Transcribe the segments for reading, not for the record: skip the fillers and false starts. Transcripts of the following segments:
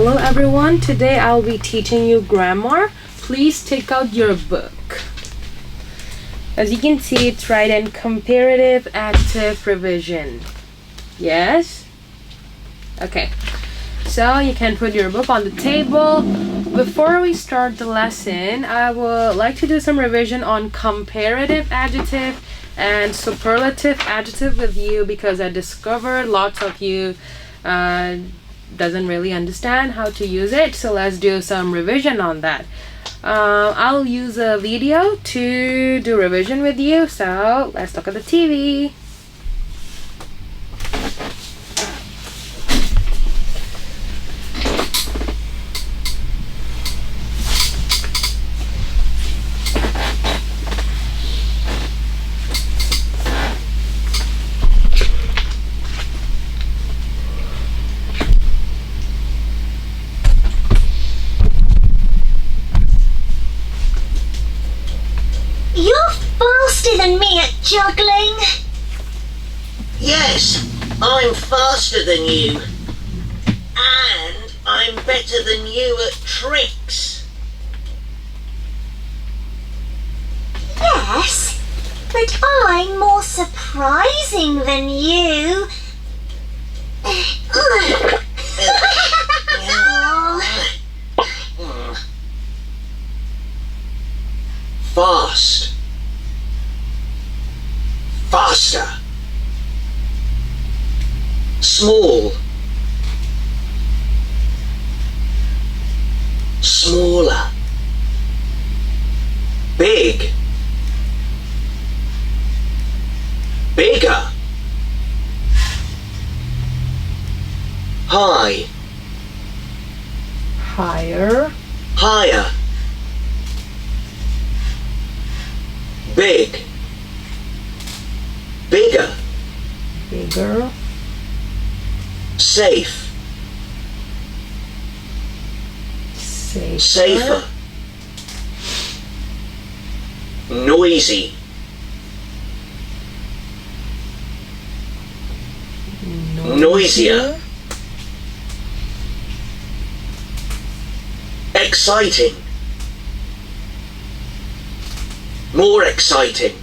Hello everyone, today I'll be teaching you grammar. Please take out your book. As you can see, it's right in comparative adjective revision. Yes? Okay, so you can put your book on the table. Before we start the lesson, I would like to do some revision on comparative adjective and superlative adjective with you, because I discovered lots of you doesn't really understand how to use it. So let's do some revision on that. I'll use a video to do revision with you. So let's look at the TV. You're faster than me at juggling. Yes, I'm faster than you. And I'm better than you at tricks. Yes, but I'm more surprising than you. Fast. Faster. Small. Smaller. Big. Bigger. High. Higher. Higher. Big. Bigger. Bigger. Safe. Safer. Safer. Noisy. Noisier. Exciting. More exciting.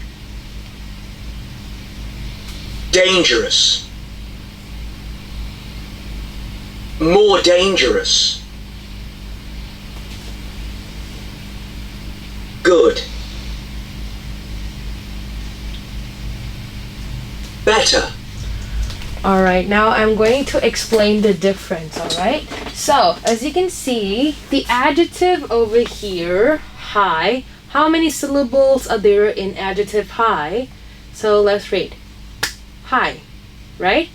Dangerous. More dangerous. Good. Better. Alright, now I'm going to explain the difference, alright? So, as you can see, the adjective over here, high, how many syllables are there in adjective high? So let's read. High, right?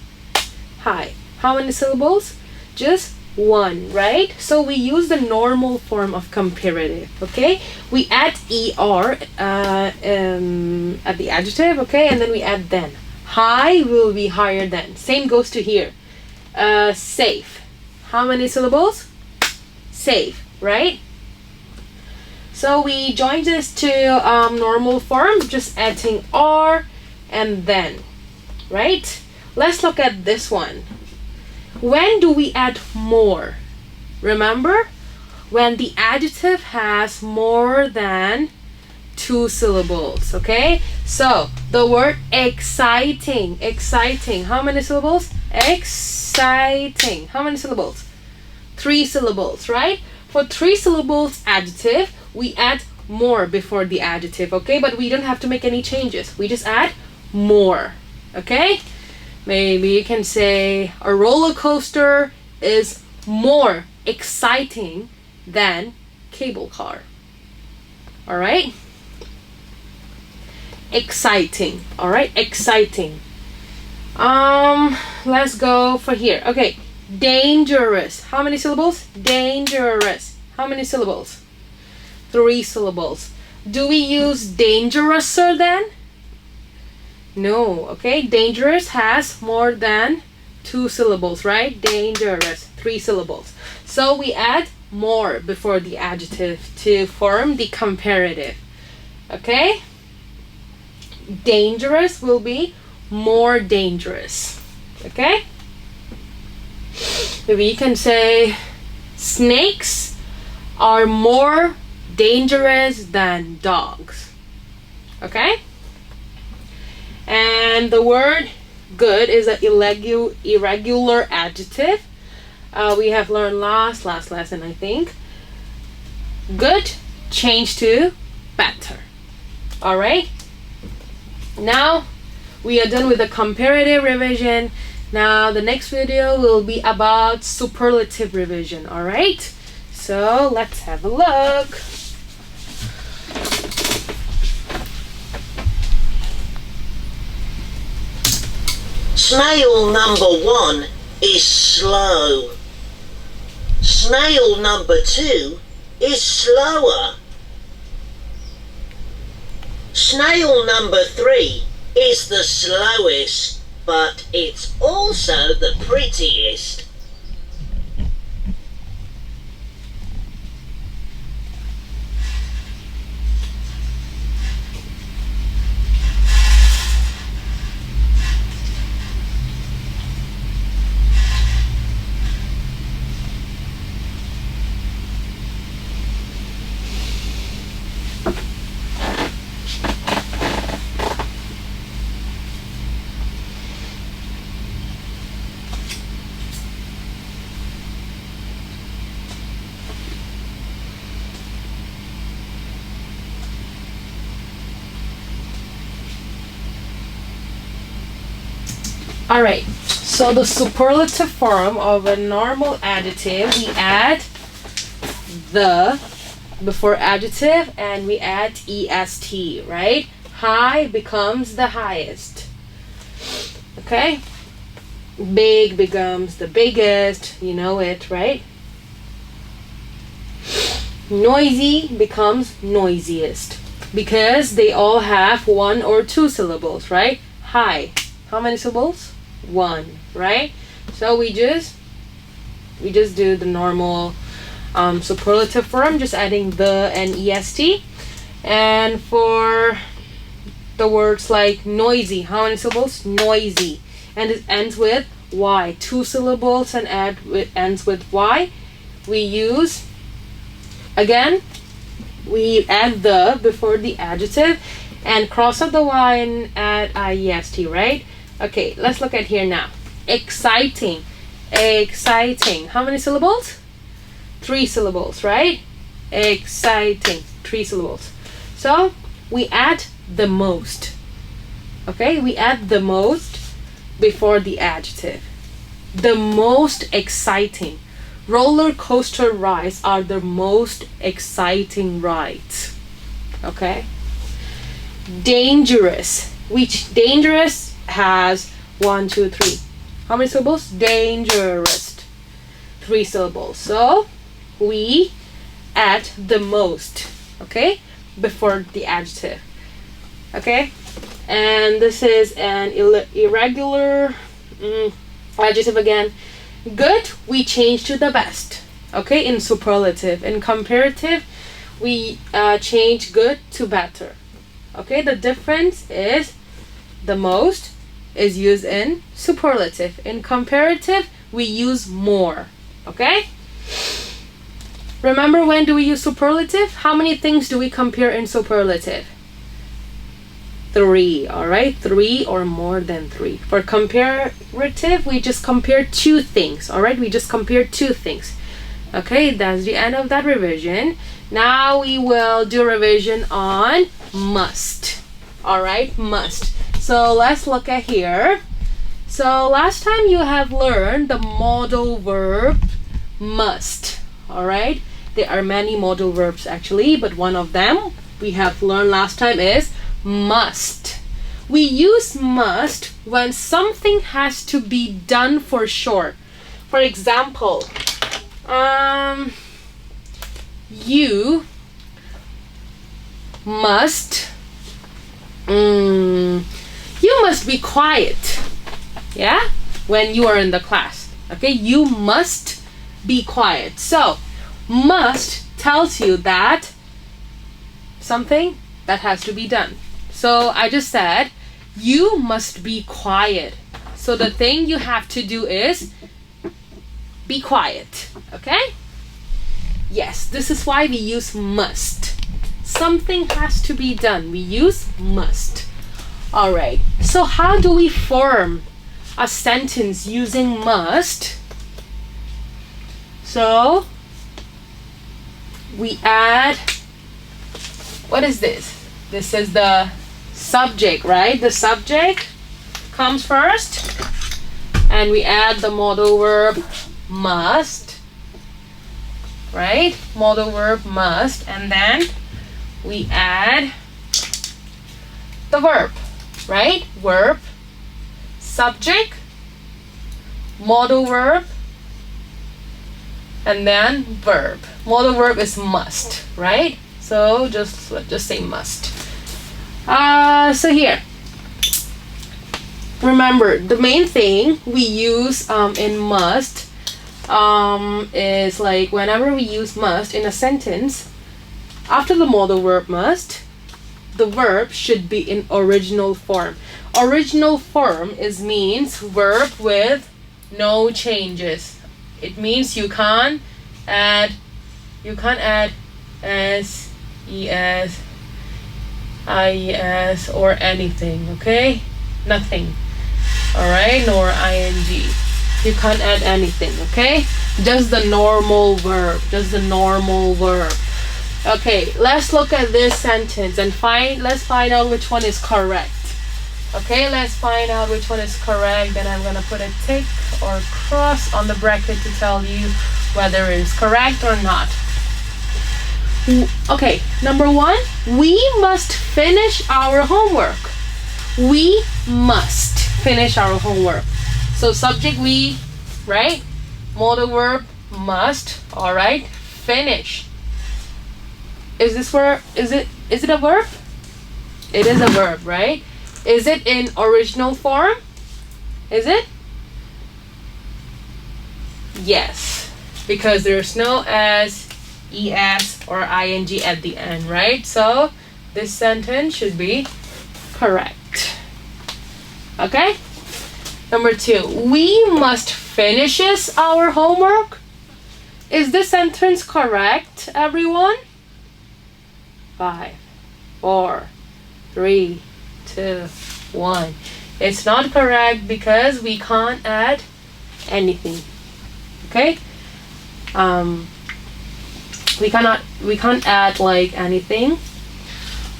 High. How many syllables? Just one, right? So we use the normal form of comparative, okay? We add er at the adjective, okay? And then we add then. High will be higher than. Same goes to here. Safe. How many syllables? Safe, right? So we join this to normal form, just adding R and then, right? Let's look at this one. When do we add more? Remember? When the adjective has more than 2 syllables, okay? So the word exciting, exciting. How many syllables? Exciting. How many syllables? 3 syllables, right? For 3 syllables adjective, we add more before the adjective, okay? But we don't have to make any changes. We just add more, okay? Maybe you can say a roller coaster is more exciting than cable car. All right? Exciting. All right? Exciting. Let's go for here. Okay. Dangerous. How many syllables? Dangerous. How many syllables? 3 syllables. Do we use dangerouser then? No, okay? Dangerous has more than 2 syllables, right? Dangerous, 3 syllables. So we add more before the adjective to form the comparative, okay? Dangerous will be more dangerous, okay? Maybe you can say Snakes are more dangerous than dogs. Okay? And the word good is an irregular adjective. We have learned last lesson, I think. Good change to better. Alright? Now we are done with the comparative revision. Now the next video will be about superlative revision. Alright? So let's have a look. Snail number 1 is slow. Snail number 2 is slower. Snail number 3 is the slowest, but it's also the prettiest. Alright, so the superlative form of a normal adjective, we add the before adjective and we add est, right? High becomes the highest. Okay? Big becomes the biggest, you know it, right? Noisy becomes noisiest because they all have 1 or 2 syllables, right? High, how many syllables? 1, right? So we just do the normal superlative form, just adding the and est. And for the words like noisy, how many syllables? Noisy, and it ends with y, 2 syllables, and ends with y. We use, again, we add the before the adjective and cross out the y and add iest, right? Okay, let's look at here now. Exciting. Exciting. How many syllables? 3 syllables, right? Exciting. 3 syllables. So we add the most. Okay, we add the most before the adjective. The most exciting. Roller coaster rides are the most exciting rides. Okay. Dangerous. Which dangerous has 1, 2, 3. How many syllables? Dangerous. 3 syllables. So we add the most, okay, before the adjective. Okay, and this is an irregular adjective again. Good, we change to the best. Okay, in superlative. In comparative, we change good to better. Okay, the difference is the most is used in superlative. In comparative, we use more. Okay? Remember, when do we use superlative? How many things do we compare in superlative? 3, alright? 3 or more than 3. For comparative, we just compare 2 things, alright? We just compare 2 things. Okay, that's the end of that revision. Now we will do revision on must. Alright, must. So let's look at here. So last time you have learned the modal verb must. Alright, there are many modal verbs actually, but one of them we have learned last time is must. We use must when something has to be done for sure. For example, you must be quiet. Yeah, when you are in the class. Okay, you must be quiet. So must tells you that something that has to be done. So I just said you must be quiet. So the thing you have to do is be quiet. Okay, Yes, this is why we use must. Something has to be done. We use must. All right. So how do we form a sentence using must? So we add, what is this? This is the subject, right? The subject comes first, and we add the modal verb must, right? Modal verb must, and then we add the verb, right? Verb, subject, modal verb, and then verb. Modal verb is must, right? So just say must. So here, remember the main thing we use in must is like whenever we use must in a sentence, after the modal verb must, the verb should be in original form. Original form means verb with no changes. It means you can't add s, es, ies or anything, okay? Nothing. Alright, nor ing. You can't add anything, okay? Just the normal verb. Okay, let's look at this sentence and let's find out which one is correct. Okay, let's find out which one is correct. Then I'm gonna put a tick or cross on the bracket to tell you whether it is correct or not. Okay, number 1, we must finish our homework. We must finish our homework. So subject we, right? Modal verb must, all right? Finish. Is it a verb? It is a verb, right? Is it in original form? Is it? Yes, because there's no s, es, or ing at the end, right? So this sentence should be correct. Okay? Number 2, we must finish our homework. Is this sentence correct, everyone? 5, 4, 3, 2, 1. It's not correct because we can't add anything. Okay? We can't add like anything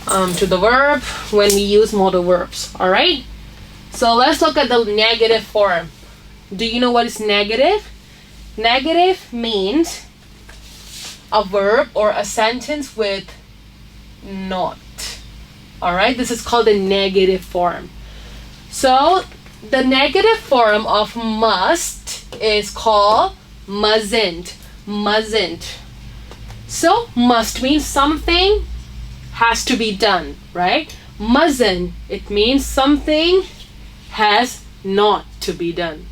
to the verb when we use modal verbs. All right? So let's look at the negative form. Do you know what is negative? Negative means a verb or a sentence with not. All right? This is called the negative form. So the negative form of must is called mustn't. Mustn't. So must means something has to be done, right? Mustn't, it means something has not to be done.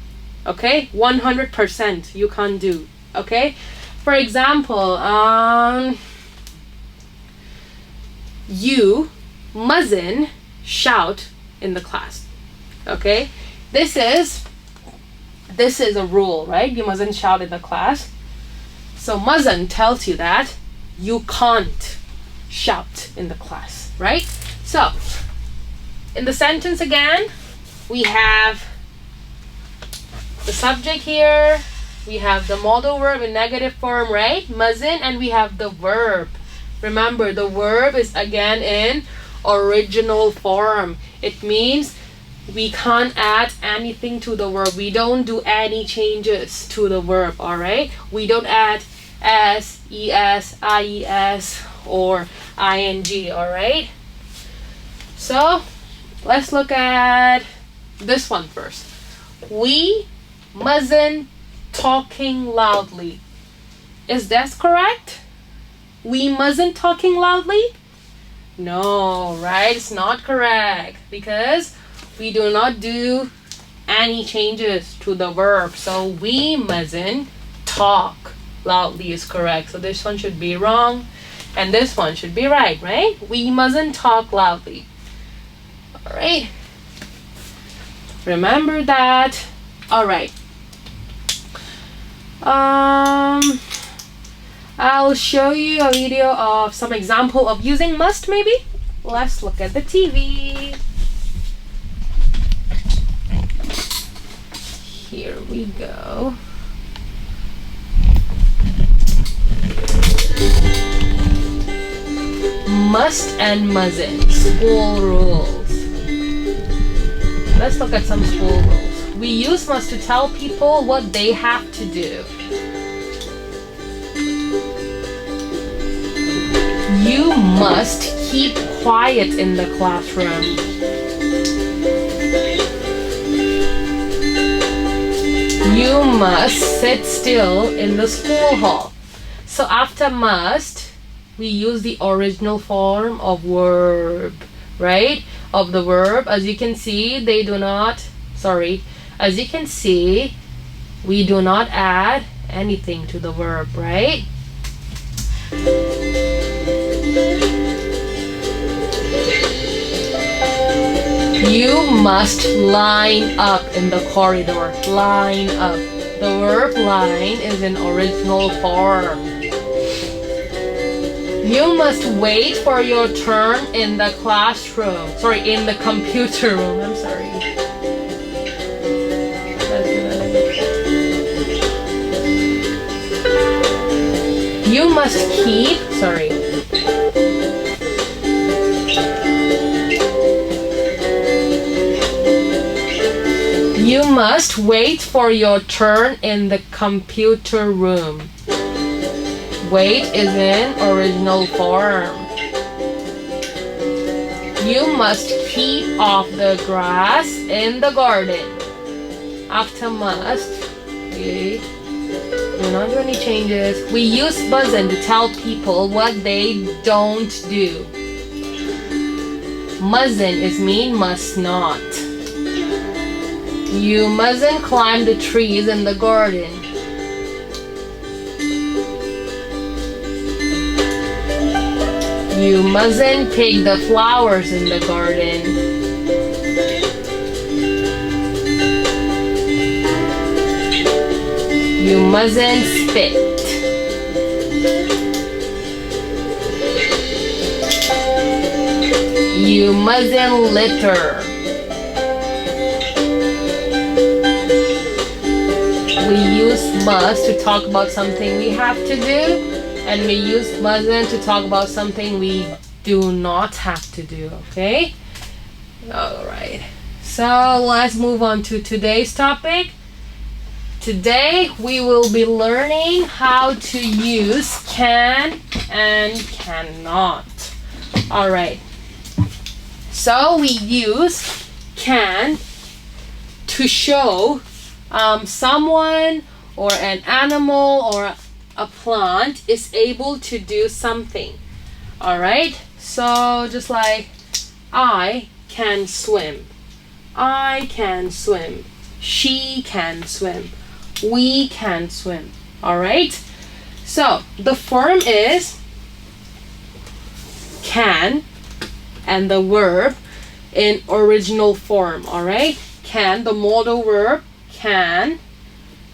Okay? 100% you can't do. Okay? For example, you mustn't shout in the class. Okay? This is a rule, right? You mustn't shout in the class. So mustn't tells you that you can't shout in the class, right? So in the sentence again, we have the subject here, we have the modal verb in negative form, right? Mustn't, and we have the verb. Remember, the verb is again in original form. It means we can't add anything to the verb. We don't do any changes to the verb, all right? We don't add s, es, ies, or ing, all right? So let's look at this one first. We mustn't talking loudly. Is that correct? We mustn't talking loudly? No, right? It's not correct because we do not do any changes to the verb. So we mustn't talk loudly is correct. So this one should be wrong and this one should be right? We mustn't talk loudly. All right. Remember that. All right. I'll show you a video of some example of using must maybe. Let's look at the TV. Here we go. Must and mustn't. School rules. Let's look at some school rules. We use must to tell people what they have to do. You must keep quiet in the classroom. You must sit still in the school hall. So after must, we use the original form of verb, right? Of the verb. As you can see, as you can see, we do not add anything to the verb, right? You must line up in the corridor. Line up. The verb line is in original form. You must wait for your turn in the classroom. In the computer room. I'm sorry. You must keep, You must wait for your turn in the computer room. Wait is in original form. You must keep off the grass in the garden. After must, we do not do any changes. We use mustn't to tell people what they don't do. Mustn't is mean must not. You mustn't climb the trees in the garden. You mustn't pick the flowers in the garden. You mustn't spit. You mustn't litter. We use must to talk about something we have to do, and we use mustn't to talk about something we do not have to do, okay? Alright, so let's move on to today's topic. Today we will be learning how to use can and cannot. Alright, so we use can to show someone or an animal or a plant is able to do something. Alright, so just like I can swim. I can swim. She can swim. We can swim. Alright, so the form is can and the verb in original form. Alright, can, the modal verb can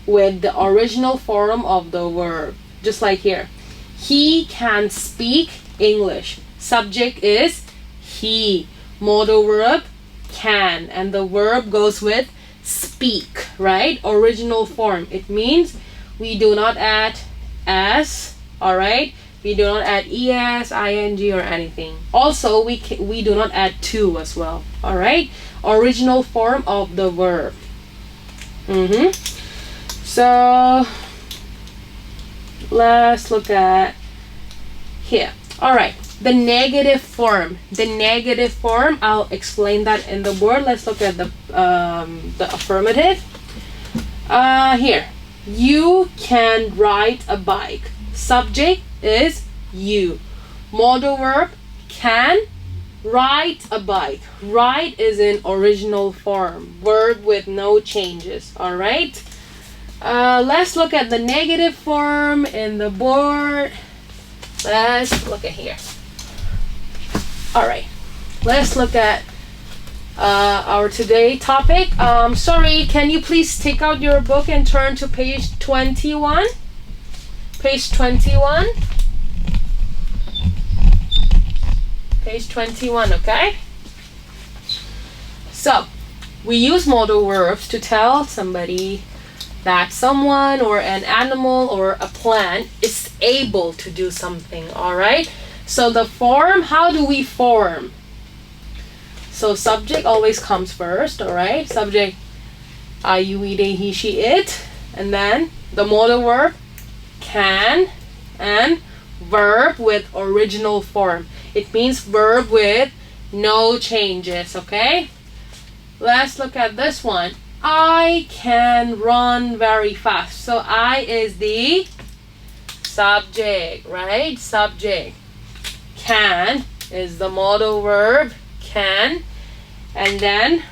with the original form of the verb, just like here. He can speak English. Subject is he. Modal verb can, and the verb goes with speak, right? Original form. It means we do not add s, all right? We do not add es, ing, or anything. Also, we do not add to as well, all right? Original form of the verb. So let's look at here. All right, the negative form. The negative form, I'll explain that in the board. Let's look at the affirmative. Here, you can ride a bike. Subject is you. Modal verb can ride a bike. Ride is in original form. Verb with no changes. All right. Let's look at the negative form in the board. Let's look at here. All right. Let's look at our today topic. Sorry, can you please take out your book and turn to page 21? Page 21. Page 21, okay? So, we use modal verbs to tell somebody that someone or an animal or a plant is able to do something, alright? So the form, how do we form? So subject always comes first, alright? Subject, I, you, we, they, he, she, it. And then the modal verb, can, and verb with original form. It means verb with no changes, okay? Let's look at this one. I can run very fast. So I is the subject, right? Subject. Can is the modal verb, can. And then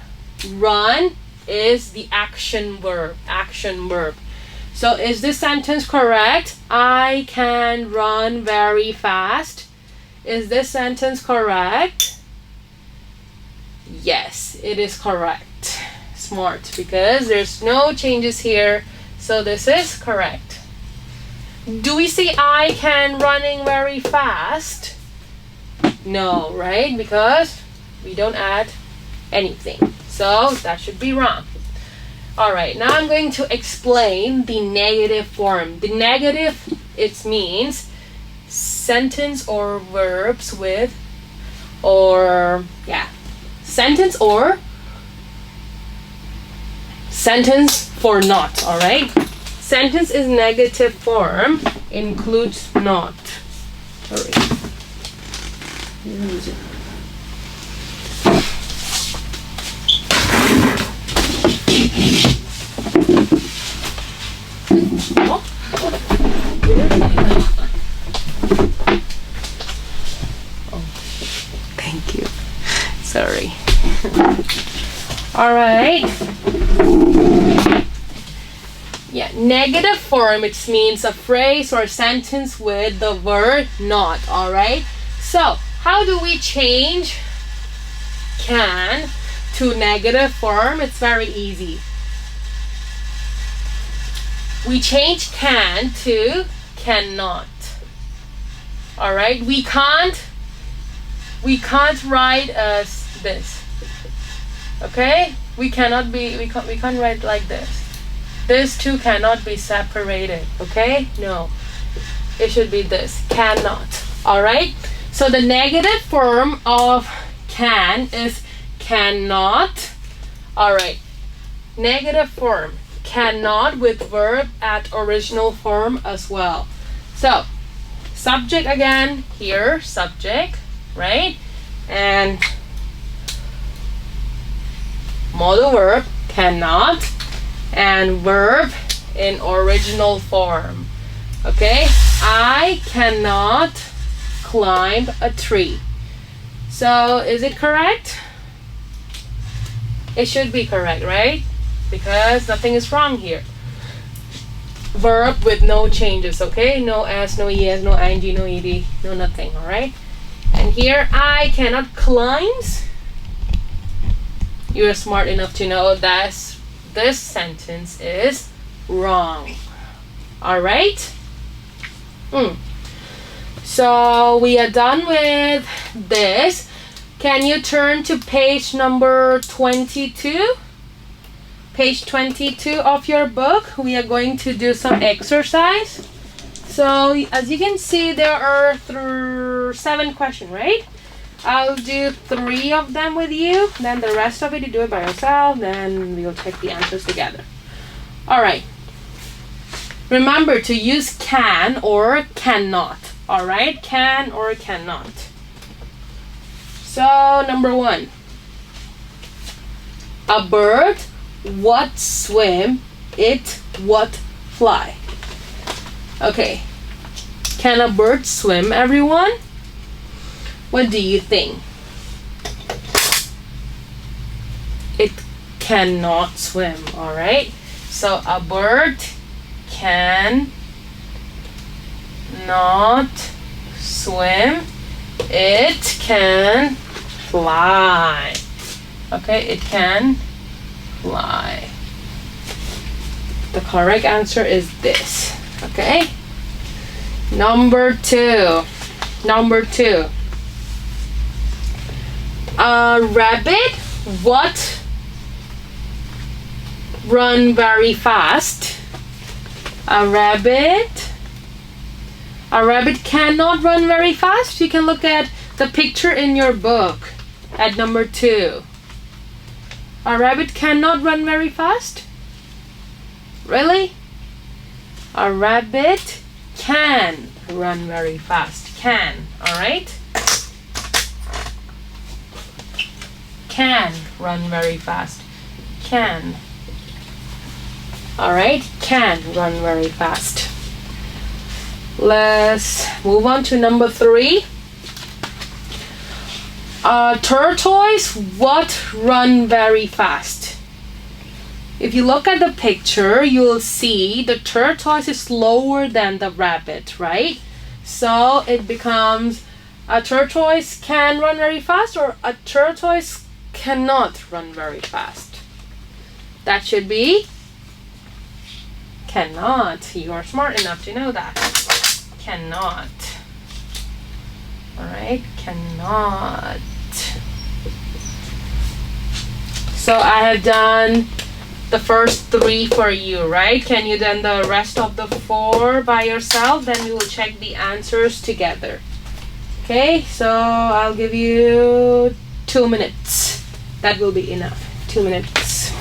run is the action verb, action verb. So is this sentence correct? I can run very fast. Is this sentence correct? Yes, it is correct. Smart, because there's no changes here. So this is correct. Do we say I can running very fast? No, right? Because we don't add anything. So that should be wrong. Alright, now I'm going to explain the negative form. The negative, it means sentence or verbs with, or, yeah, sentence or sentence for not, alright? Sentence is negative form, includes not. Sorry. Oh, thank you. Sorry. All right. Yeah, negative form, it means a phrase or sentence with the word not. All right. So, how do we change can to negative form? It's very easy. We change can to cannot. All right, we can't write as this. Okay, we can't write like this. This two cannot be separated. Okay, no, it should be this, cannot. All right, so the negative form of can is cannot. All right, negative form, cannot with verb at original form as well. So subject again here, subject, right? And modal verb, cannot, and verb in original form. Okay, I cannot climb a tree. So is it correct? It should be correct, right? Because nothing is wrong here. Verb with no changes, okay? No s, no es, no ing, no ed, no nothing, alright? And here, I cannot climb. You're smart enough to know that this sentence is wrong. Alright? So, we are done with this. Can you turn to page number 22? Page 22 of your book. We are going to do some exercise. So as you can see, there are 7 questions, right? I'll do 3 of them with you. Then the rest of it you do it by yourself. Then we'll check the answers together. All right. Remember to use can or cannot. All right, can or cannot. So number 1. A bird what swim, it what fly. Okay, can a bird swim, everyone? What do you think? It cannot swim, all right? So a bird can not swim, it can fly. Okay, it can fly. The correct answer is this. Okay, Number two. A rabbit what run very fast? A rabbit cannot run very fast. You can look at the picture in your book at number 2. A rabbit cannot run very fast? Really? A rabbit can run very fast. Can, alright? Can run very fast. Can. Alright, can run very fast. Let's move on to number 3. Tortoise what run very fast? If you look at the picture, you'll see the tortoise is slower than the rabbit, right? So it becomes a tortoise can run very fast, or a tortoise cannot run very fast. That should be cannot. You are smart enough to know that. Cannot. Alright, cannot. So I have done the first 3 for you, right? Can you do the rest of the 4 by yourself? Then we will check the answers together. Okay, so I'll give you 2 minutes. That will be enough. 2 minutes.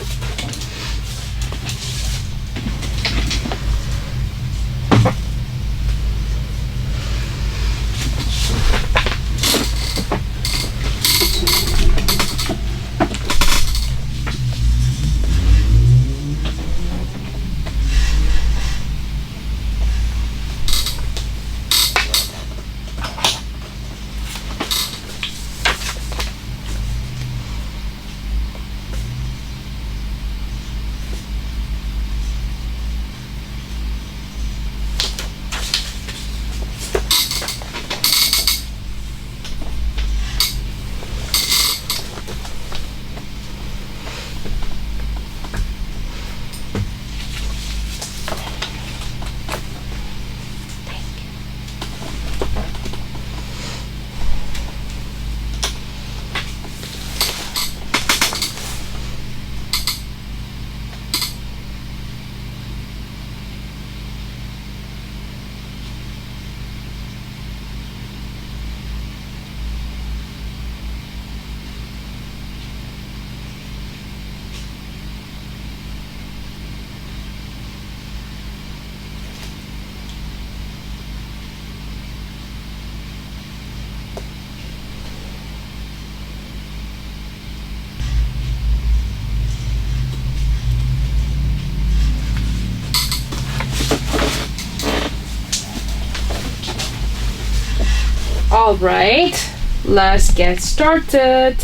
Alright, let's get started.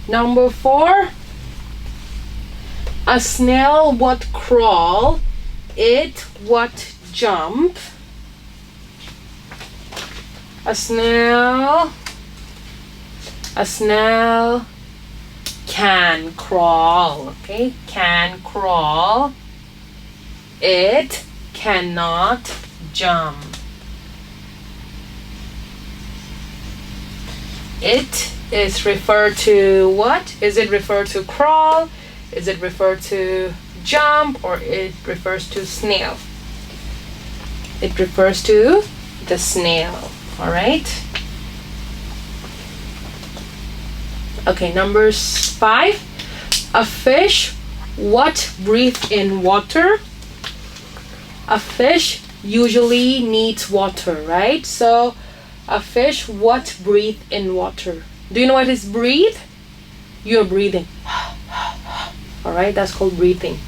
Number 4. A snail what crawl, it what jump. A snail can crawl, okay? Can crawl. It cannot jump. It is referred to what? Is it referred to crawl? Is it referred to jump? Or it refers to snail? It refers to the snail. Alright? Okay, number 5. A fish what breathe in water? A fish usually needs water, right? So a fish what breathe in water? Do you know what is breathe? You're breathing. Alright, that's called breathing.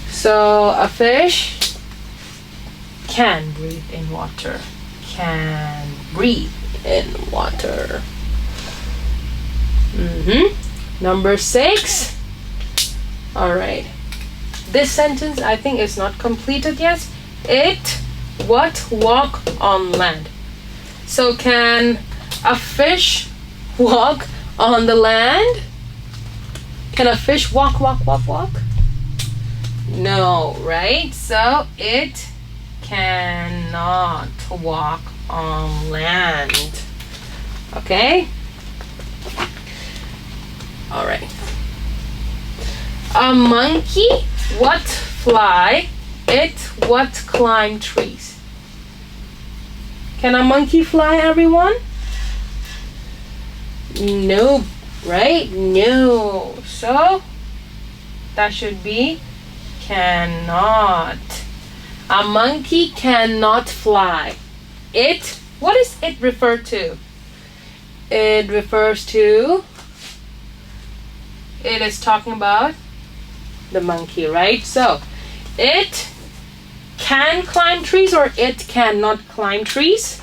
So a fish can breathe in water. Can breathe in water. Number 6. Alright. This sentence I think is not completed yet. It what walk on land? So can a fish walk on the land? Can a fish walk? No, right? So it cannot walk on land. Okay? Alright. A monkey what fly, it what climb trees. Can a monkey fly, everyone? No, right? No. So that should be cannot. A monkey cannot fly. It, what is it refer to? It refers to, it is talking about the monkey, right? So it can climb trees or it cannot climb trees?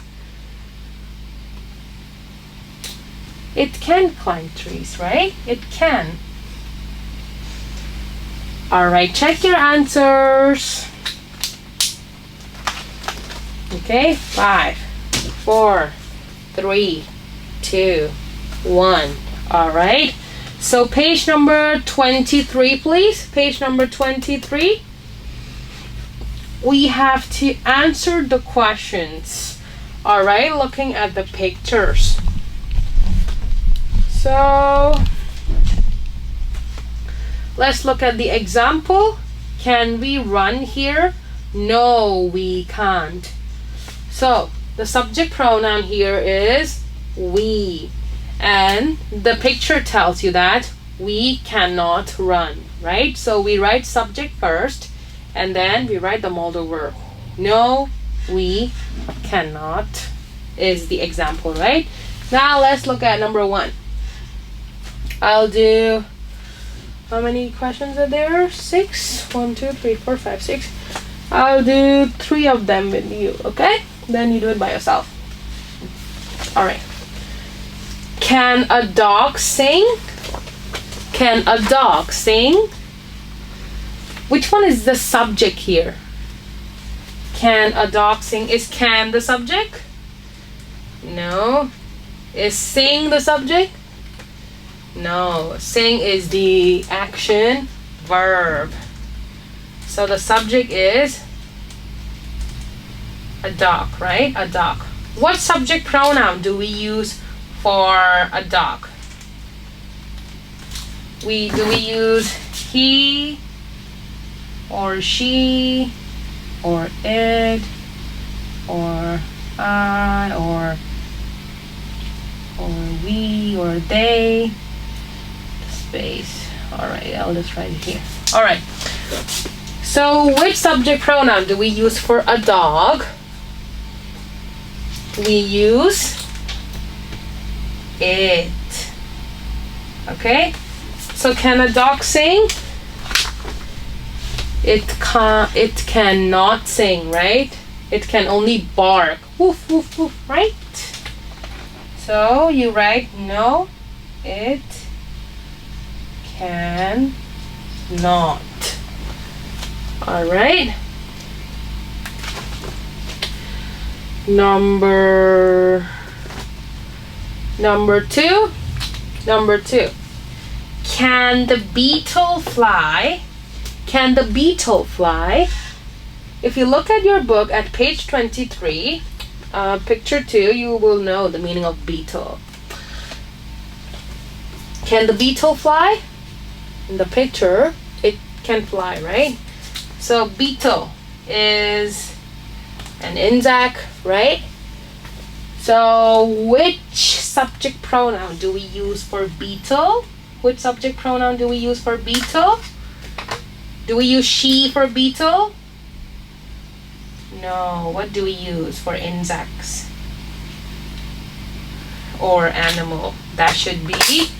It can climb trees, right? It can. Alright, check your answers. Okay, 5, 4, 3, 2, 1. Alright, so page number 23, please. Page number 23. We have to answer the questions. Alright, looking at the pictures. So let's look at the example. Can we run here? No, we can't. So the subject pronoun here is we, and the picture tells you that we cannot run, right? So we write subject first and then we write the modal verb. No, we cannot is the example, right? Now let's look at number 1. I'll do, how many questions are there? 6. 1, 2, 3, 4, 5, 6. I'll do 3 of them with you, okay? Then you do it by yourself. Alright. Can a dog sing? Can a dog sing? Which one is the subject here? Can a dog sing? Is can the subject? No. Is sing the subject? No, sing is the action verb. So the subject is a dog, right? A dog. What subject pronoun do we use for a dog? Do we use he or she or it or I or we or they? Space. Alright, I'll just write it here. Alright. So which subject pronoun do we use for a dog? We use it. Okay? So can a dog sing? It cannot sing, right? It can only bark. Woof, woof, woof, right? So you write no, it can not. All right. Number 2. Number 2. Can the beetle fly? Can the beetle fly? If you look at your book at page 23, picture 2, you will know the meaning of beetle. Can the beetle fly? In the picture, it can fly, right? So beetle is an insect, right? So which subject pronoun do we use for beetle? Which subject pronoun do we use for beetle? Do we use she for beetle? No. What do we use for insects or animal? That should be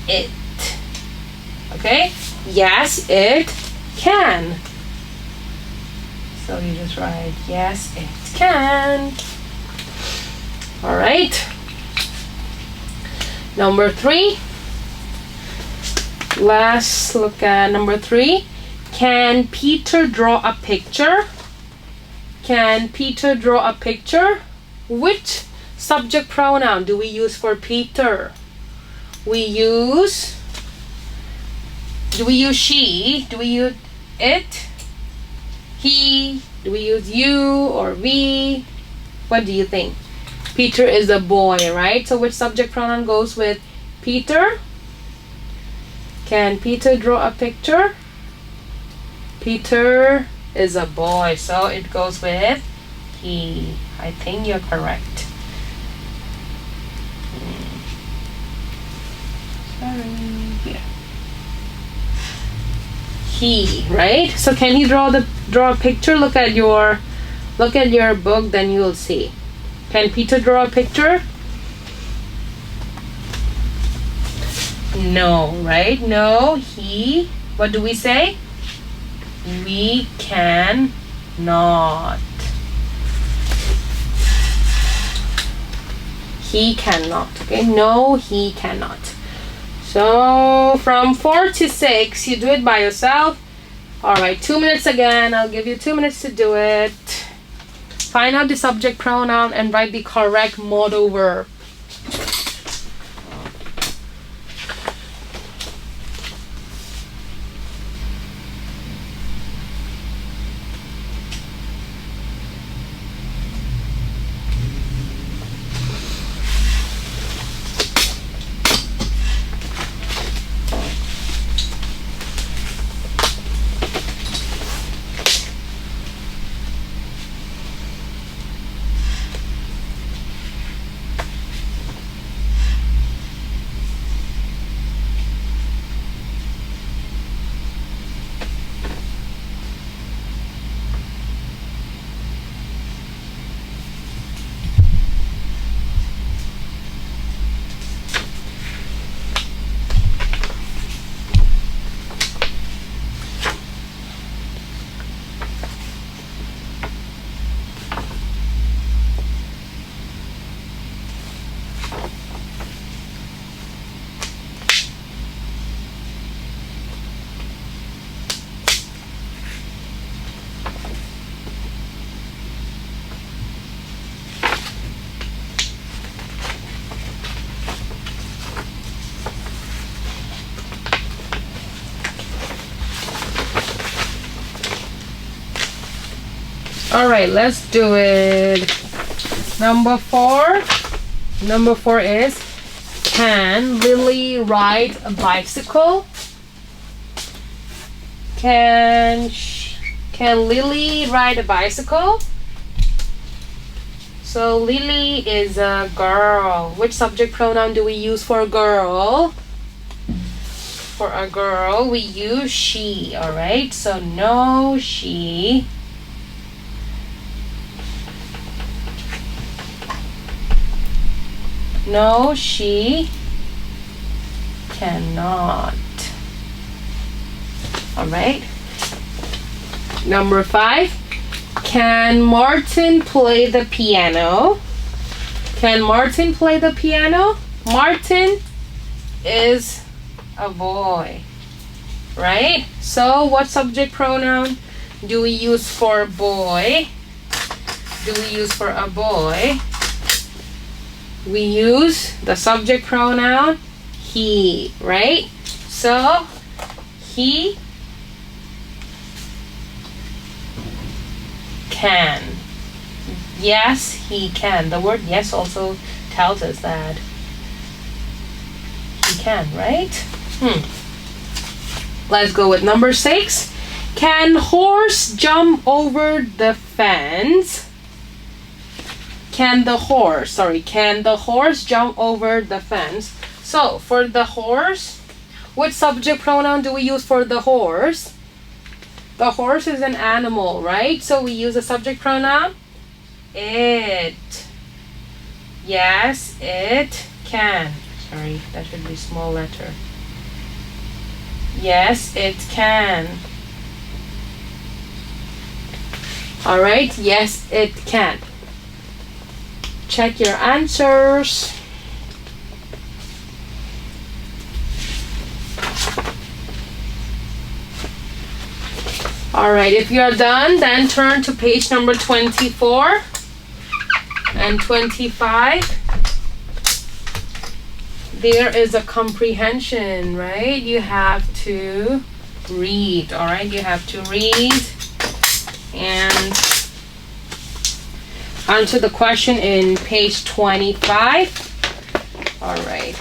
it. Okay? Yes, it can. So you just write, yes, it can. All right. Number 3. Let's look at number 3. Can Peter draw a picture? Can Peter draw a picture? Which subject pronoun do we use for Peter? Do we use she? Do we use it? He, Do we use you or we? What do you think? Peter is a boy, right? So which subject pronoun goes with Peter? Can Peter draw a picture? Peter is a boy, so it goes with he. I think you're correct. Sorry. Here. He, right? So can you draw a picture? Look at your book, then you'll see. Can Peter draw a picture? No, right? No, he. What do we say? We can not. He cannot. Okay, no, he cannot. So from 4 to 6, you do it by yourself. All right, 2 minutes again. I'll give you 2 minutes to do it. Find out the subject pronoun and write the correct modal verb. All right, let's do it. Number 4. Number 4 is, can Lily ride a bicycle? Can Lily ride a bicycle? So Lily is a girl. Which subject pronoun do we use for a girl? For a girl, we use she. All right, so no, she. No, she cannot. All right. Number 5. Can Martin play the piano? Can Martin play the piano? Martin is a boy, right? So what subject pronoun do we use for boy? Do we use for a boy? We use the subject pronoun he, right? So he can. Yes, he can. The word yes also tells us that he can, right? Let's go with number 6. Can horse jump over the fence? Can the horse jump over the fence? So for the horse, which subject pronoun do we use for the horse? The horse is an animal, right? So we use a subject pronoun it. Yes, it can. Sorry, that should be small letter. Yes, it can. All right, yes, it can. Check your answers. All right, if you're done, then turn to page number 24 and 25. There is a comprehension, right? You have to read, all right? You have to read and Answer the question in page 25. All right.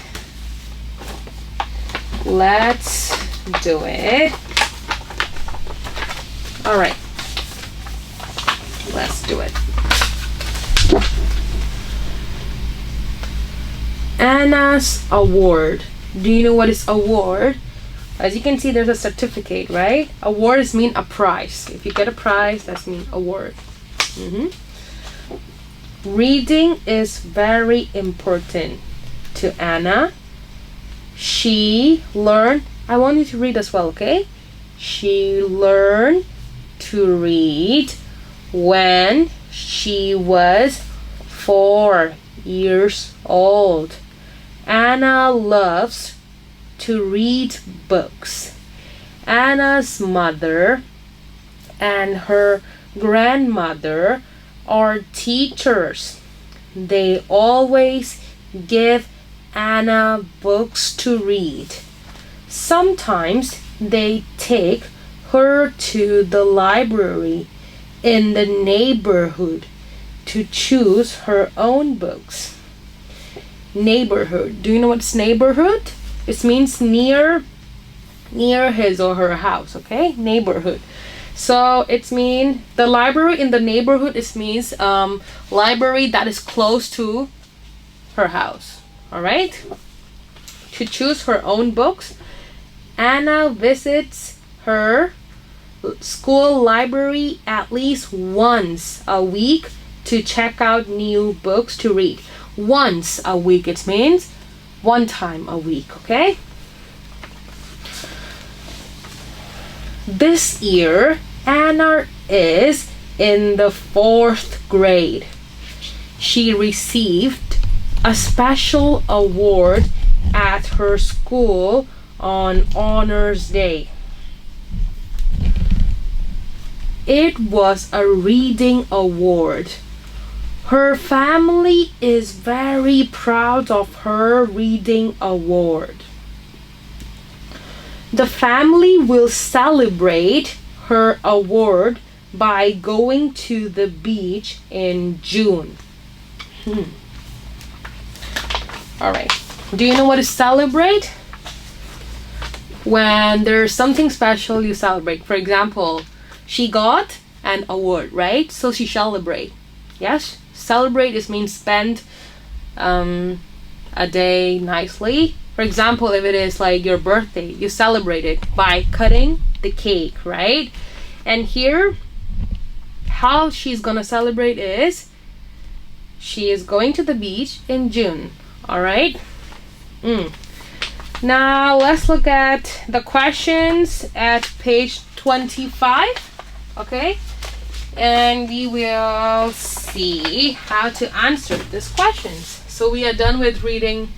Let's do it. All right. Let's do it. Anna's award. Do you know what is award? As you can see, there's a certificate, right? Awards mean a prize. If you get a prize, that's mean award. Reading is very important to Anna. She learned, I want you to read as well, okay? She learned to read when she was 4 years old. Anna loves to read books. Anna's mother and her grandmother are teachers. They always give Anna books to read. Sometimes they take her to the library in the neighborhood to choose her own books. Neighborhood. Do you know what's neighborhood? It means near his or her house, okay? Neighborhood. So it means the library in the neighborhood. It means library that is close to her house. All right. To choose her own books, Anna visits her school library at least once a week to check out new books to read. Once a week, it means one time a week, okay? This year, Anna is in the 4th grade. She received a special award at her school on Honors Day. It was a reading award. Her family is very proud of her reading award. The family will celebrate her award by going to the beach in June. All right. Do you know what is celebrate? When there's something special, you celebrate. For example, she got an award, right? So she celebrate. Yes? Celebrate is means spend a day nicely. For example, if it is like your birthday, you celebrate it by cutting the cake, right? And here, how she's gonna celebrate is she is going to the beach in June. All right. Now let's look at the questions at page 25. Okay. And we will see how to answer these questions. So we are done with reading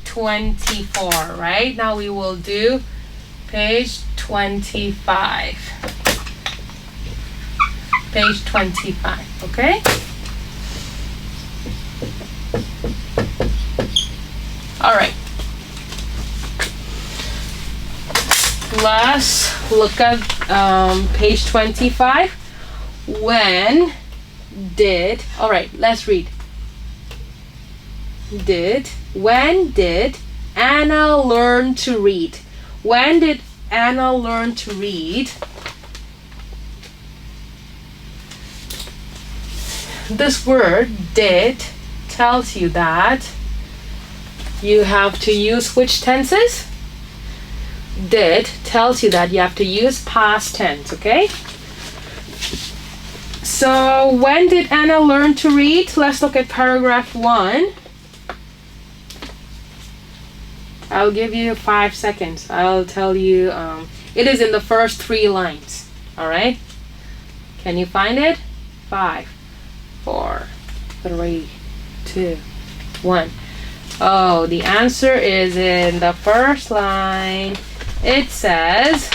24, right? Now we will do page 25. Page 25, okay? All right. Let's look at page 25. When did, all right, let's read. When did Anna learn to read? When did Anna learn to read? This word did tells you that you have to use which tenses? Did tells you that you have to use past tense, okay? So when did Anna learn to read? Let's look at paragraph 1. I'll give you 5 seconds. I'll tell you, it is in the first 3 lines. All right? Can you find it? 5, 4, 3, 2, 1. Oh, the answer is in the first line. It says,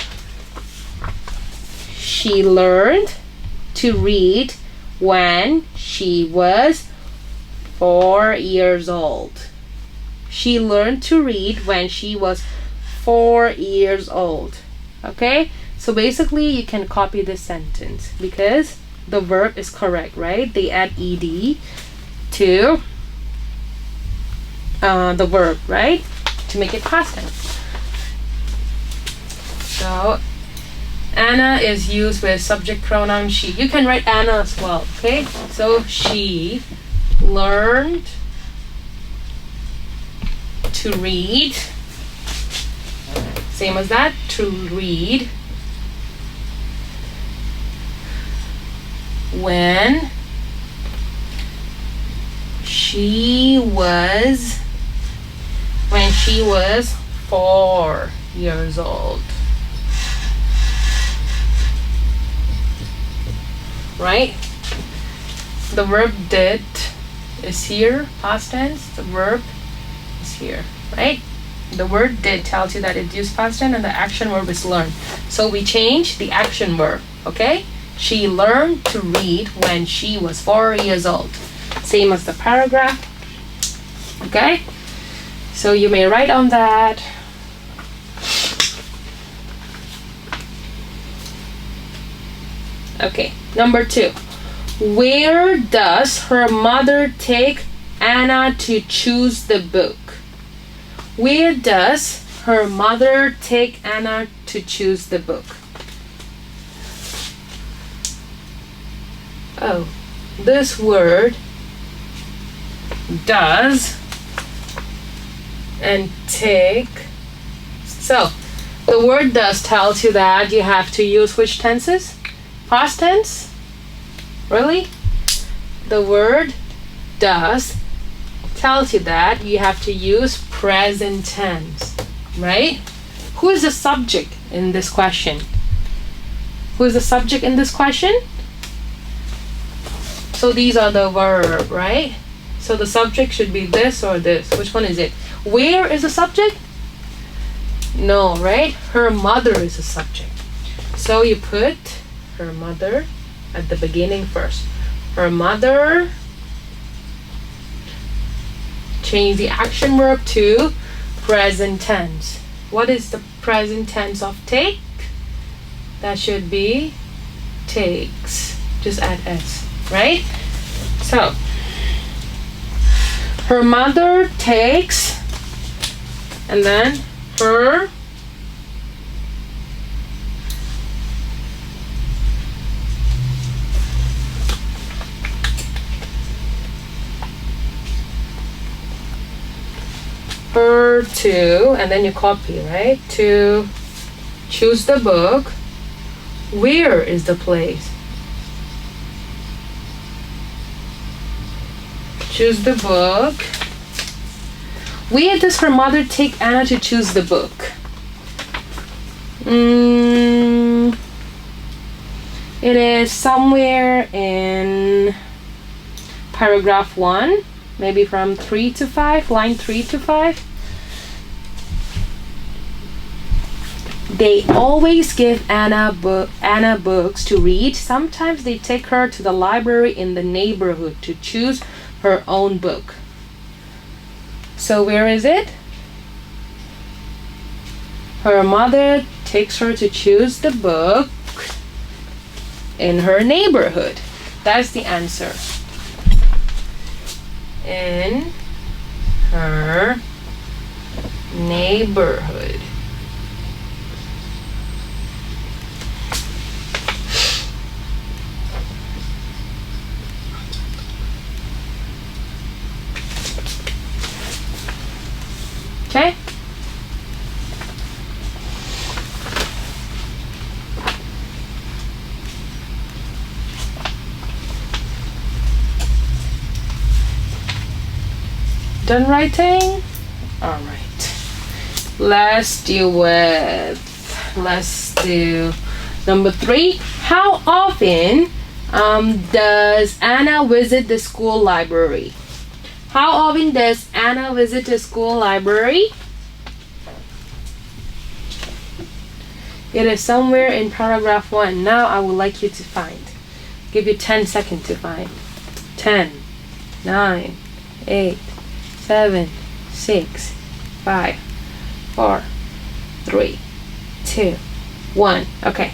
she learned to read when she was 4 years old. She learned to read when she was 4 years old. Okay? So basically you can copy this sentence because the verb is correct, right? They add ed to the verb, right? To make it past tense. So Anna is used with subject pronoun she. You can write Anna as well, okay? So she learned to read. Same as that, to read. When she was 4 years old. Right? The verb did is here, past tense. The verb is here, right? The word did tells you that it's used past tense, and the action verb is learn. So we change the action verb, okay? She learned to read when she was 4 years old. Same as the paragraph, okay? So you may write on that. Okay, number 2. Where does her mother take Anna to choose the book? Where does her mother take Anna to choose the book? Oh, this word does and take. So, the word does tells you that you have to use which tenses? Past tense? Really? The word does tells you that you have to use present tense, right? Who is the subject in this question? Who is the subject in this question? So these are the verb, right? So the subject should be this or this. Which one is it? Where is the subject? No, right? Her mother is the subject. So you put her mother at the beginning first. Her mother. Change the action verb to present tense. What is the present tense of take? That should be takes. Just add s, right? So, her mother takes, and then her to, and then you copy, right? To choose the book. Where is the place? Choose the book. Where does her mother take Anna to choose the book? It is somewhere in paragraph 1, maybe from 3 to 5, line 3 to 5. They always give Anna books to read. Sometimes they take her to the library in the neighborhood to choose her own book. So where is it? Her mother takes her to choose the book in her neighborhood. That's the answer. In her neighborhood. Okay? Done writing? Alright. Let's do number 3. How often does Anna visit the school library? How often does Anna visit the school library? It is somewhere in paragraph 1. Now I would like you to find. Give you 10 seconds to find. 10, 9, 8, 7, 6, 5, 4, 3, 2, 1. Okay.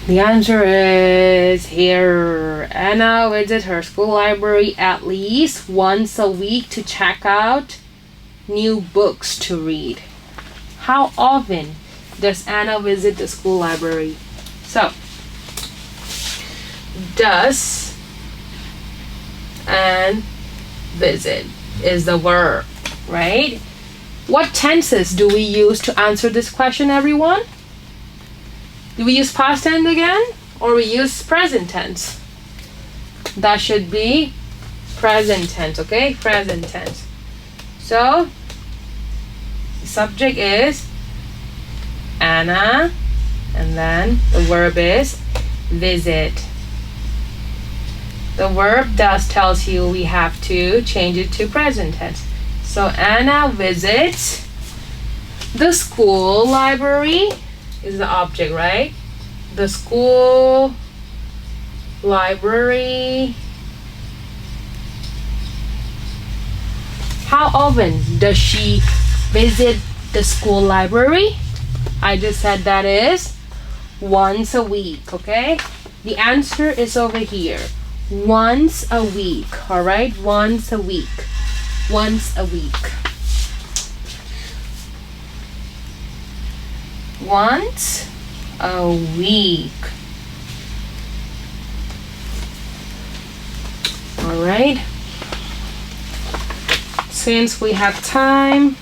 The answer is here. Anna visits her school library at least once a week to check out new books to read. How often does Anna visit the school library? So, does and visit is the verb, right? What tenses do we use to answer this question, everyone? Do we use past tense again, or we use present tense? That should be present tense, okay? Present tense. So, the subject is Anna, and then the verb is visit. The verb does tells you we have to change it to present tense. So Anna visits the school library is the object, right? The school library. How often does she visit the school library? I just said that is once a week, okay? The answer is over here. Once a week, all right? Once a week. Once a week. Once a week. All right. Since we have time,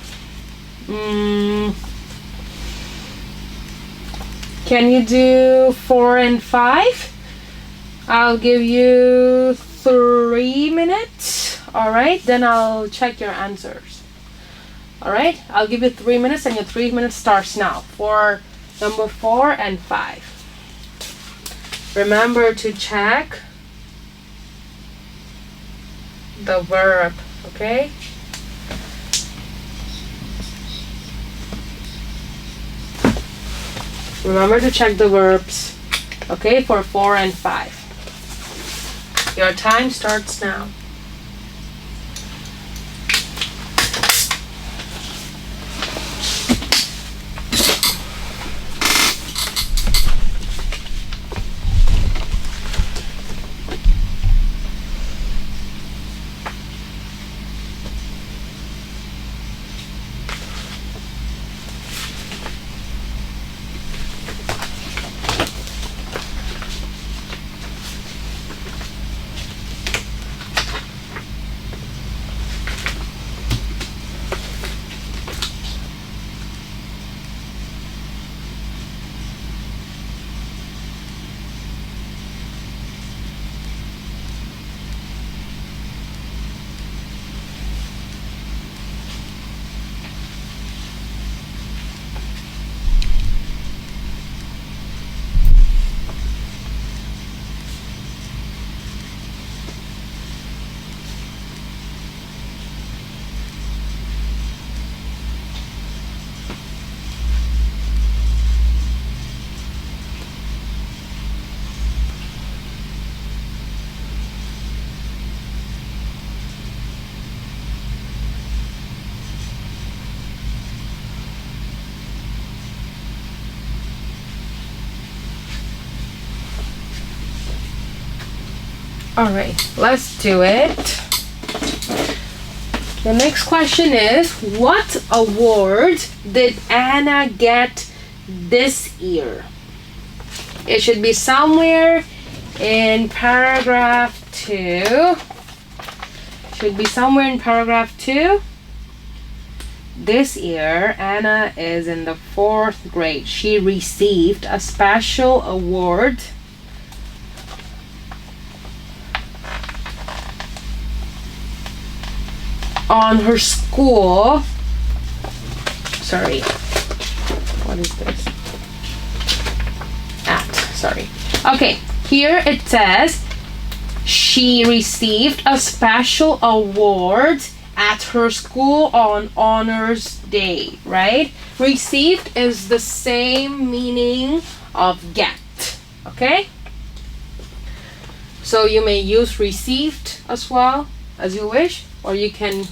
can you do 4 and 5? I'll give you 3 minutes. All right, then I'll check your answers. All right, I'll give you 3 minutes, and your 3 minutes starts now for number 4 and 5. Remember to check the verb, okay? Remember to check the verbs, okay, for 4 and 5. Your time starts now. All right, let's do it. The next question is, what award did Anna get this year? It should be somewhere in paragraph 2. Should be somewhere in paragraph 2. This year, Anna is in the 4th grade. She received a special award on her school. Sorry, what is this? Sorry. Okay, here it says she received a special award at her school on Honors Day, right? Received is the same meaning of get, okay? So you may use received as well as you wish, or you can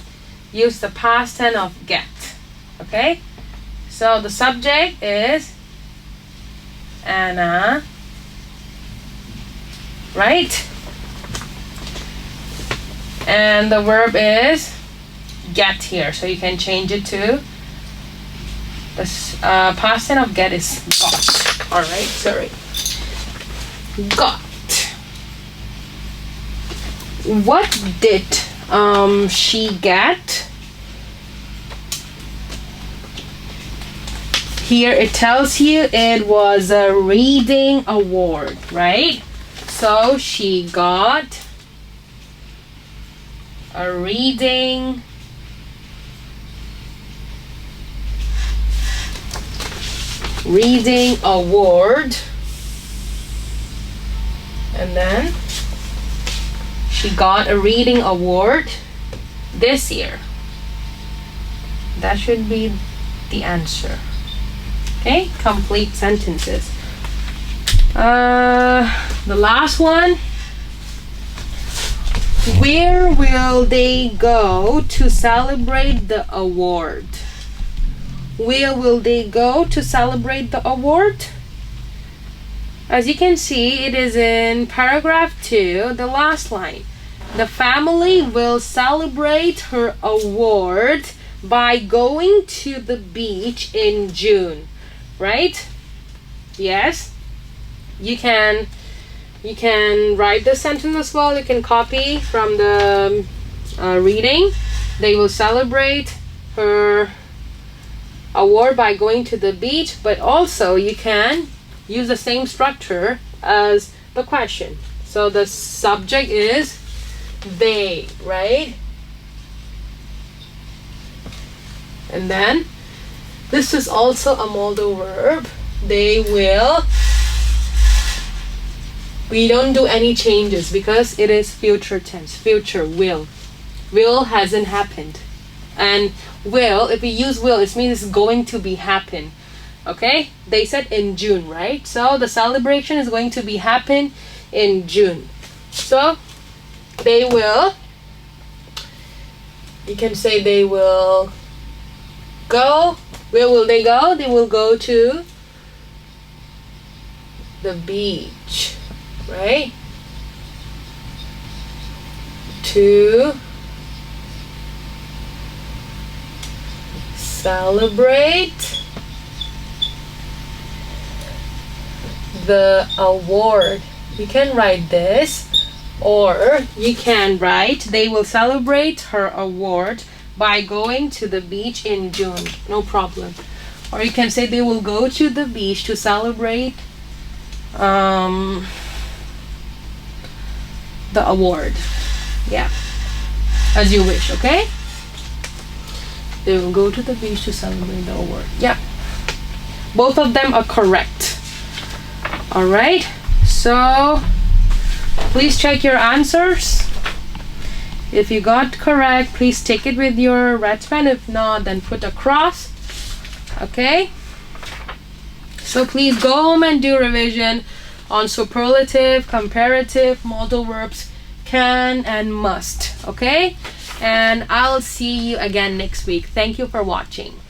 use the past tense of get, okay? So the subject is Anna right? And the verb is get here, so you can change it to the past tense of get is got. All right, sorry, got. What did she get? Here it tells you it was a reading award, right? So she got a reading award, and then she got a reading award this year. That should be the answer. Okay, complete sentences. The last one. Where will they go to celebrate the award? Where will they go to celebrate the award? As you can see, it is in paragraph 2, the last line. The family will celebrate her award by going to the beach in June, right? Yes. You can write the sentence as well. You can copy from the reading. They will celebrate her award by going to the beach, but also you can use the same structure as the question. So the subject is they, right? And then this is also a modal verb. They will. We don't do any changes because it is future tense. Future will. Will hasn't happened. And will, if we use will, it means it's going to be happen. Okay? They said in June, right? So the celebration is going to be happen in June. So they will. You can say they will go. Where will they go? They will go to the beach, right? To celebrate the award. You can write this, or you can write they will celebrate her award by going to the beach in June. No problem. Or you can say they will go to the beach to celebrate the award. Yeah, as you wish. Okay, they will go to the beach to celebrate the award. Yeah, both of them are correct. All right, so please check your answers. If you got correct, please take it with your red pen. If not, then put a cross. Okay, so please go home and do revision on superlative, comparative, modal verbs, can and must. Okay, and I'll see you again next week. Thank you for watching.